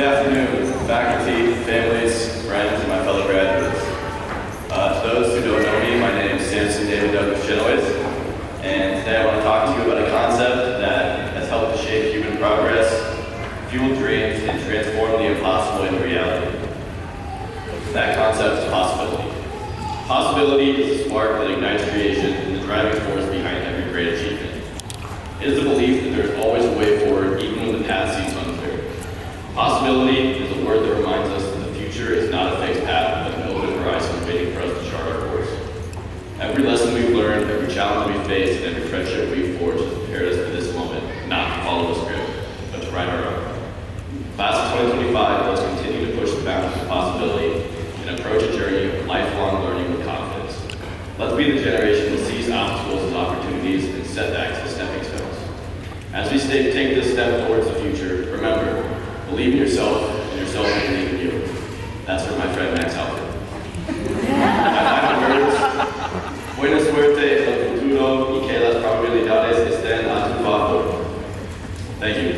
Good afternoon, faculty, families, friends, and my fellow graduates. To those who don't know me, my name is Samson David Douglas Chenoweth, and today I want to talk to you about a concept that has helped to shape human progress, fuel dreams, and transform the impossible into reality. That concept is possibility. Possibility is a spark that ignites creation and the driving force behind every great achievement. It is the belief that there is always a way forward, even when the path seems unclear. Possibility is a word that reminds us that the future is not a fixed path, but an open horizon waiting for us to chart our course. Every lesson we've learned, every challenge we've faced, and every friendship we've forged has prepared us for this moment, not to follow the script, but to write our own. Class of 2025, let's continue to push the boundaries of possibility and approach a journey of lifelong learning with confidence. Let's be the generation that sees obstacles as opportunities and setbacks as stepping stones. As we take this step towards the future, remember, believe in yourself, and yourself will believe in you. That's from my friend Max Halford. My final words, buena suerte en el futuro y que las probabilidades estén a tu favor. Thank you.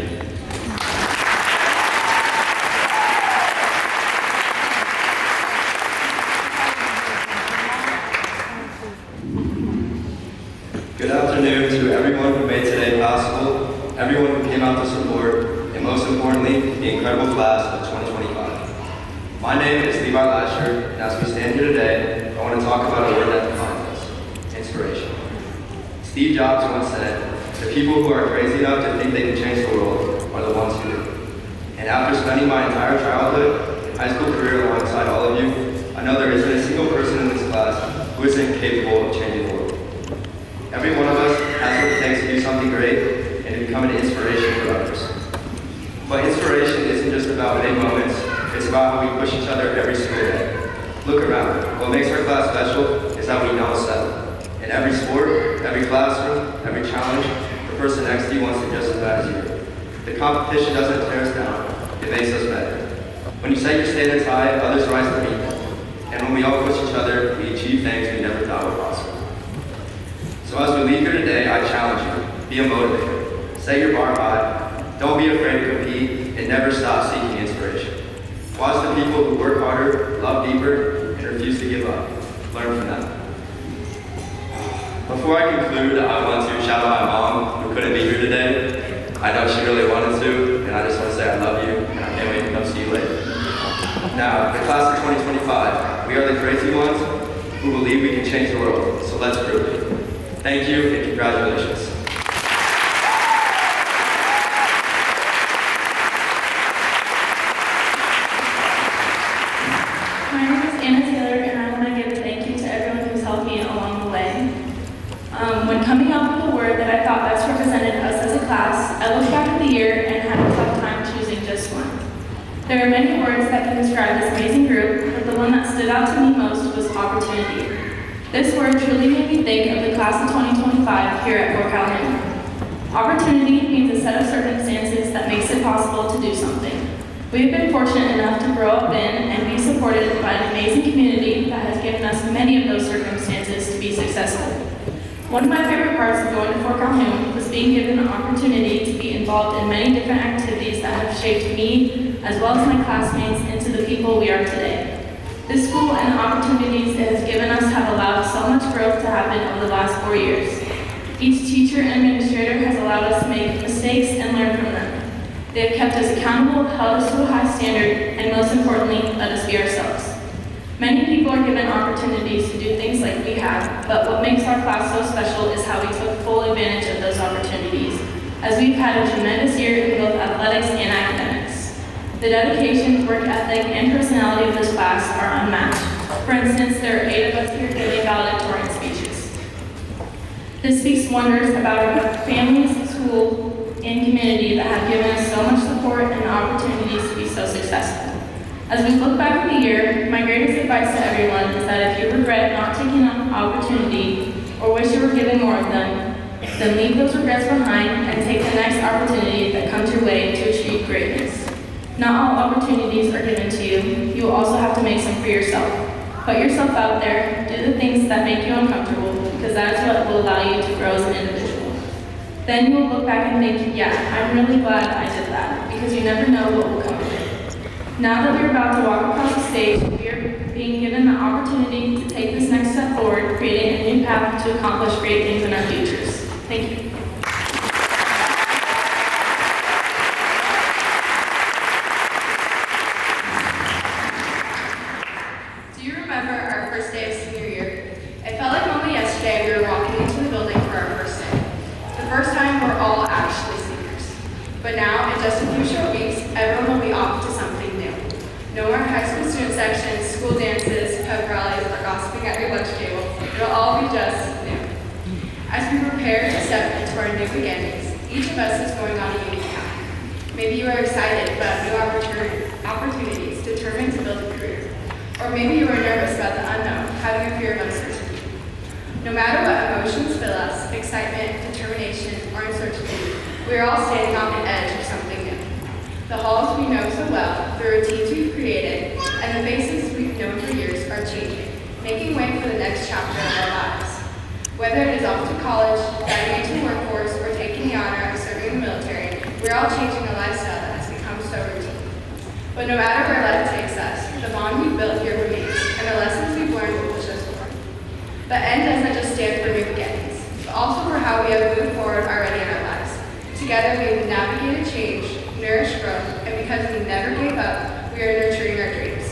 Good afternoon to everyone who made today possible, everyone who came out to support, and most importantly, the incredible class of 2025. My name is Levi Lasher, and as we stand here today, I want to talk about a word that defines us: inspiration. Steve Jobs once said, "The people who are crazy enough to think they can change the world are the ones who do." And after spending my entire childhood and high school career alongside all of you, I know there isn't a single person in this class who isn't capable of changing the world. Every one of us has what it takes to do something great and to become an inspiration for others. But inspiration isn't just about big moments, it's about how we push each other every single day. Look around. What makes our class special is that we don't settle. In every sport, every classroom, every challenge, the person next to you wants it just as bad as you. The competition doesn't tear us down, it makes us better. When you set your standards high, others rise to meet them. And when we all push each other, we achieve things we never thought were possible. So as we leave here today, I challenge you, be a motivator. Set your bar high, don't be afraid to compete, and never stop seeking inspiration. Watch the people who work harder, love deeper, and refuse to give up. Learn from them. Before I conclude, I want to shout out my mom, who couldn't be here today. I know she really wanted to, and I just want to say I love you, and I can't wait to come see you later. Now, the class of 2025, we are the crazy ones who believe we can change the world, so let's prove it. Thank you, and congratulations. My name is Anna Taylor, and I want to give a thank you to everyone who's helped me along the way. When coming up with a word that I thought best represented us as a class, I looked back at the year and had a tough time choosing just one. There are many words that can describe this amazing group, but the one that stood out to me most was opportunity. This word truly made me think of the class of 2025 here at Calhoun. Opportunity means a set of circumstances that makes it possible to do something. We have been fortunate enough to grow up in and be supported by an amazing community that has given us many of those circumstances to be successful. One of my favorite parts of going to Calhoun was being given an opportunity to be involved in many different activities that have shaped me, as well as my classmates, into the people we are today. This school and the opportunities it has given us have allowed so much growth to happen over the last 4 years. Each teacher and administrator has allowed us to make mistakes and learn from them. They have kept us accountable, held us to a high standard, and most importantly, let us be ourselves. Many people are given opportunities to do things like we have, but what makes our class so special is how we took full advantage of those opportunities, as we've had a tremendous year in both athletics and academics. The dedication, work ethic, and personality of this class are unmatched. For instance, there are 8 of us here giving valedictorian speeches. This speaks wonders about our families, school, and community that have given us so much support and opportunities to be so successful. As we look back at the year, my greatest advice to everyone is that if you regret not taking an opportunity or wish you were given more of them, then leave those regrets behind and take the next opportunity that comes your way to achieve greatness. Not all opportunities are given to you. You will also have to make some for yourself. Put yourself out there, do the things that make you uncomfortable, because that is what will allow you to grow as an individual. Then you will look back and think, yeah, I'm really glad I did that, because you never know what will come of it. Now that we are about to walk across the stage, we are being given the opportunity to take this next step forward, creating a new path to accomplish great things in our futures. Thank you. Do you remember our first day of senior year? It felt like only yesterday we were walking into the building for our first day. The first time we're all actually seniors. But now, in just a few short weeks, everyone will be off to something new. No more high school student sections, school dances, pep rallies, or gossiping at your lunch table. It'll all be just new. As we prepare to step into our new beginnings, each of us is going on a unique path. Maybe you are excited about new opportunities, determined to build a career. Or maybe you are nervous about the unknown, having a fear of uncertainty. No matter what emotions fill us, excitement, determination, or uncertainty, we are all standing on the edge of something new. The halls we know so well, the routines we've created, and the faces we've known for years are changing, making way for the next chapter of our lives. Whether it is off to college, diving into the workforce, or taking the honor of serving in the military, we're all changing a lifestyle that has become so routine. But no matter where life takes us, the bond we've built here remains, and the lessons we've learned will push us forward. The end doesn't just stand for new beginnings, but also for how we have moved forward already in our lives. Together we have navigated change, nourished growth, and because we never gave up, we are nurturing our dreams.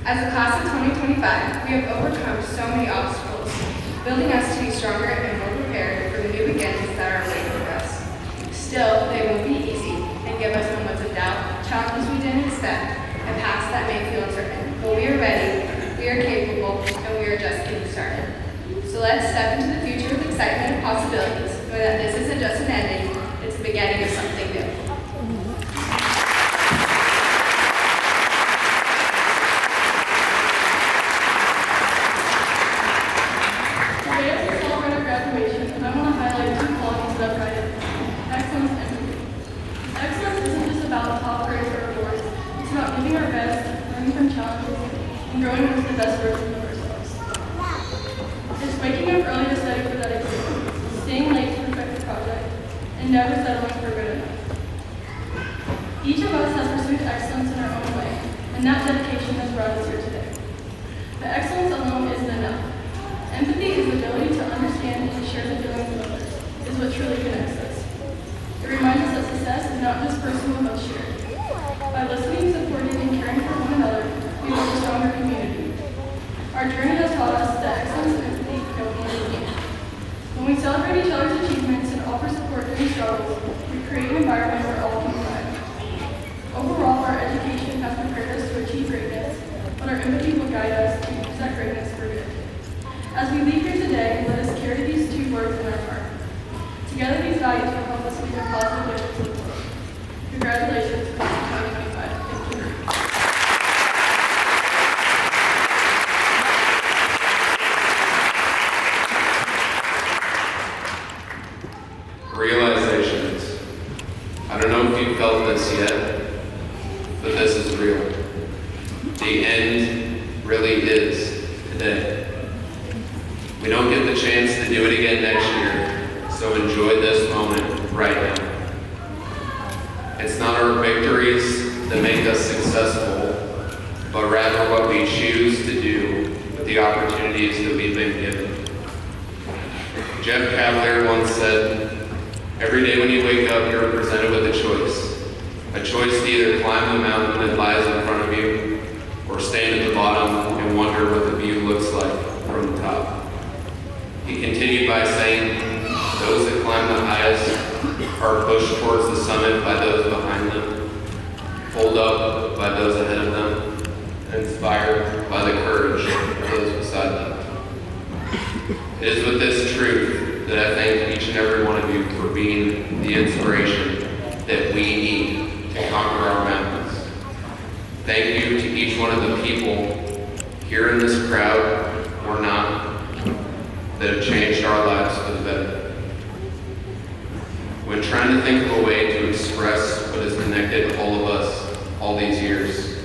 As the class of 2025, we have overcome so many obstacles, building us to be stronger and more prepared for the new beginnings that are waiting for us. Still, they won't be easy and give us moments of doubt, challenges we didn't expect, and paths that may feel uncertain. But we are ready, we are capable, and we are just getting started. So let's step into the future with excitement and possibilities, knowing that this isn't just an ending, it's the beginning of something new. Today as we celebrate our graduation, I want to highlight two qualities that I've guided: excellence and empathy. Excellence isn't just about top grades or awards. It's about giving our best, learning from challenges, and growing into the best version of ourselves. It's waking up early to study for that exam, staying late to perfect the project, and never settling for good enough. Each of us has pursued excellence in our own way, and that dedication has brought us here today. But excellence alone isn't enough. Empathy is the ability to understand and share the feelings of others, is what truly connects us. It reminds us that success is not just personal but shared. By listening, supporting, and caring for one another, we build a stronger community. Our journey has taught us that excellence and empathy go hand in hand. When we celebrate each other's achievements and offer support during struggles, we create an environment where all can thrive. Overall, our education has prepared us to achieve greatness, but our empathy will guide us to use that greatness for good. As we leave here today, let us carry these two words in our heart. Together, these values will help us make a positive difference in the world. Congratulations, class of 2025. Thank you. Realizations. I don't know if you felt this yet, but this is real. The end really is today. We don't get the chance to do it again next year, so enjoy this moment right now. It's not our victories that make us successful, but rather what we choose to do with the opportunities that we've been given. Jeff Cavalier once said, "Every day when you wake up, you're presented with a choice to either climb the mountain that lies in front of you, or stand at the bottom and wonder what the view looks like from the top." He continued by saying, "Those that climb the highest are pushed towards the summit by those behind them, pulled up by those ahead of them, and inspired by the courage of those beside them." It is with this truth that I thank each and every one of you for being the inspiration that we need to conquer our mountains. Thank you to each one of the people here in this crowd or not that have changed our lives for the better. When trying to think of a way to express what has connected all of us all these years,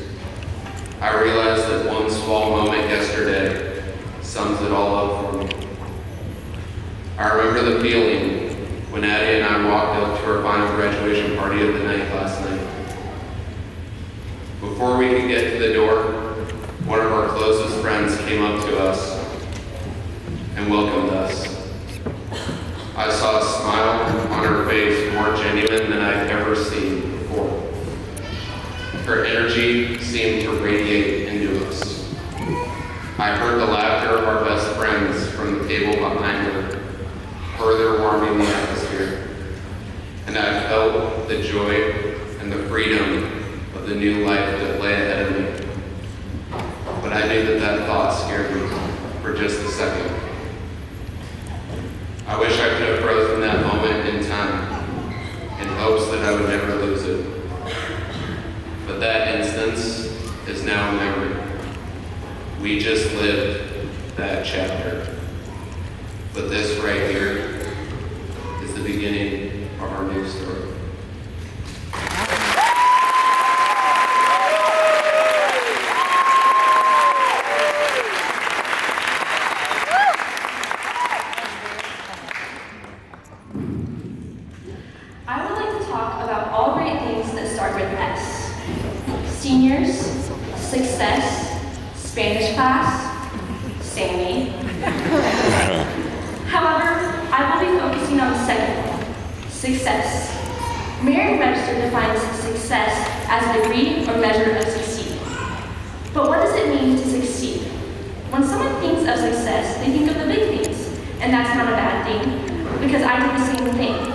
I realized that one small moment yesterday sums it all up for me. I remember the feeling when Addie and I walked up to our final graduation party of the night last night. Before we could get to the door, one of our closest friends came up to us and welcomed us. I saw a smile on her face more genuine than I'd ever seen before. Her energy seemed to radiate into us. I heard the laughter of our best friends from the table behind her, further warming the atmosphere. And I felt the joy and the freedom of the new life that lay ahead of me. But I knew that that thought scared me for just a second. I wish I could have frozen that moment in time in hopes that I would never lose it. But that instance is now a memory. We just lived that chapter. But this right here is the beginning of our new story. I would like to talk about all great things that start with S. Seniors, success, Spanish class, Sammy. However, I will be focusing on the second one, success. Merriam-Webster defines success as a degree or measure of succeeding. But what does it mean to succeed? When someone thinks of success, they think of the big things, and that's not a bad thing, because I did the same thing.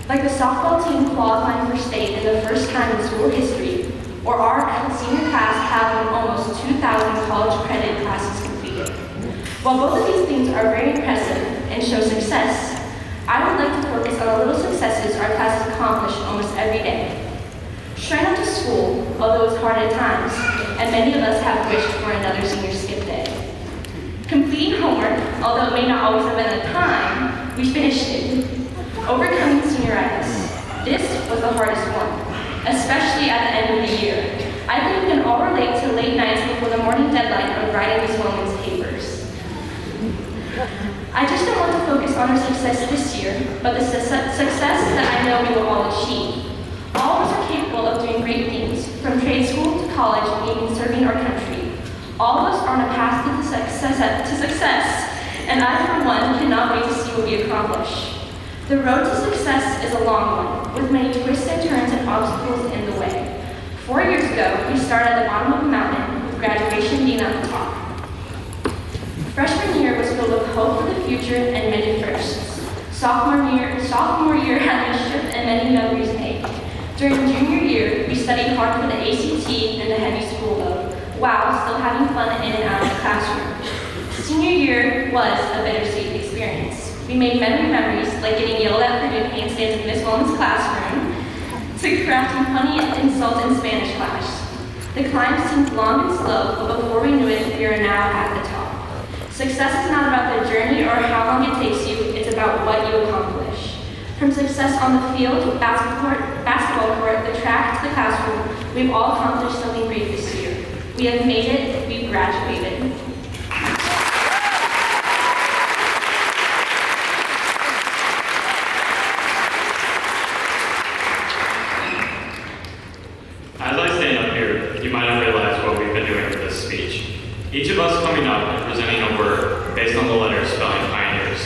Like the softball team qualifying for state in the first time in school history, or our senior class having almost 2,000 college credit classes completed. While both of these things are very impressive and show success, I would like to focus on the little successes our classes accomplish almost every day. Showing up to school, although it's hard at times, and many of us have wished for another senior skip day. Completing homework, although it may not always have been the time, we finished it. Overcoming senioritis. This was the hardest one, especially at the end of the year. I think we can all relate to late nights before the morning deadline of writing this woman's papers. I just don't want to focus on our success this year, but the success that I know we will all achieve. All of us are capable of doing great things, from trade school to college, even serving our country. All of us are on a path to success, and I, for one, cannot wait to see what we accomplish. The road to success is a long one, with many twists and turns and obstacles in the way. 4 years ago, we started at the bottom of the mountain, with graduation being at the top. Freshman year was filled with hope for the future and many firsts. Sophomore year had been stripped and many memories made. During junior year, we studied hard for the ACT and the heavy school load, while still having fun in and out of the classroom. Senior year was a bittersweet experience. We made many memories, like getting yelled at for doing handstands in Miss Woman's classroom, to crafting funny insults in Spanish class. The climb seemed long and slow, but before we knew it, we are now at the top. Success is not about the journey or how long it takes you, it's about what you accomplish. From success on the field, basketball court, the track, to the classroom, we've all accomplished something great this year. We have made it, we've graduated. As I stand up here, you might have realized what we've been doing with this speech. Each of us coming up and presenting a word based on the letters spelling pioneers.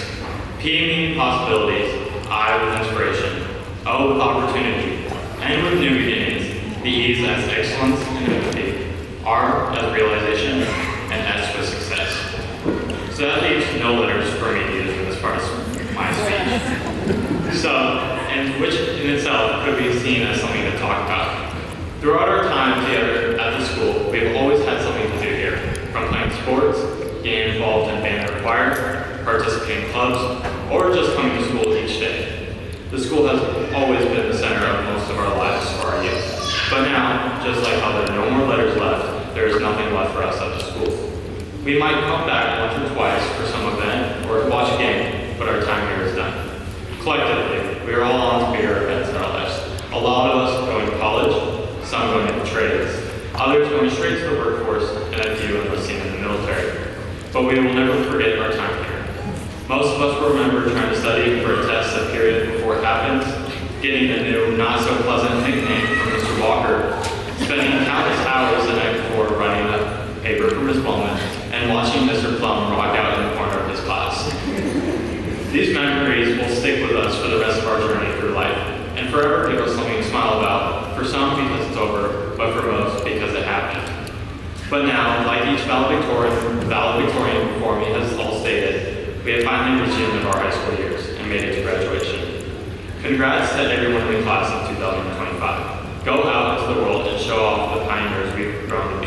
P meaning possibilities, I with inspiration, O with opportunity, N with new beginnings, the E's as excellence and empathy, R as realization, and S with success. So that leaves no letters for me to use for this part of my speech. So, and which in itself could be seen as something to talk about. Throughout our time together at the school, we have always had something to do here, from playing sports, getting involved in band or choir, participating in clubs, or just coming to school each day. The school has always been the center of most of our lives for our youth. But now, just like how there are no more letters left, there is nothing left for us at the school. We might come back once or twice for some event or to watch a game, but our time here is done. Collectively, we are all on to bigger events in our lives. A lot of us going to college, some going into trades, others going straight to the workforce, and a few enlisting in the military. But we will never forget our time here. Most of us will remember trying to study for a test a period before it happens, getting a new, not so pleasant nickname from Mr. Walker, spending countless hours the night before writing a paper for Ms. Bowman and watching Mr. Plum rock out in the corner of his class. These memories will stick with us for the rest of our journey through life, and forever give us something to smile about, for some because it's over, but for most because it happened. But now, like each valedictorian before me has all stated, we have finally reached the end of our high school years and made it to graduation. Congrats to everyone in the class of 2025. Go out into the world and show off the pioneers we've grown to be.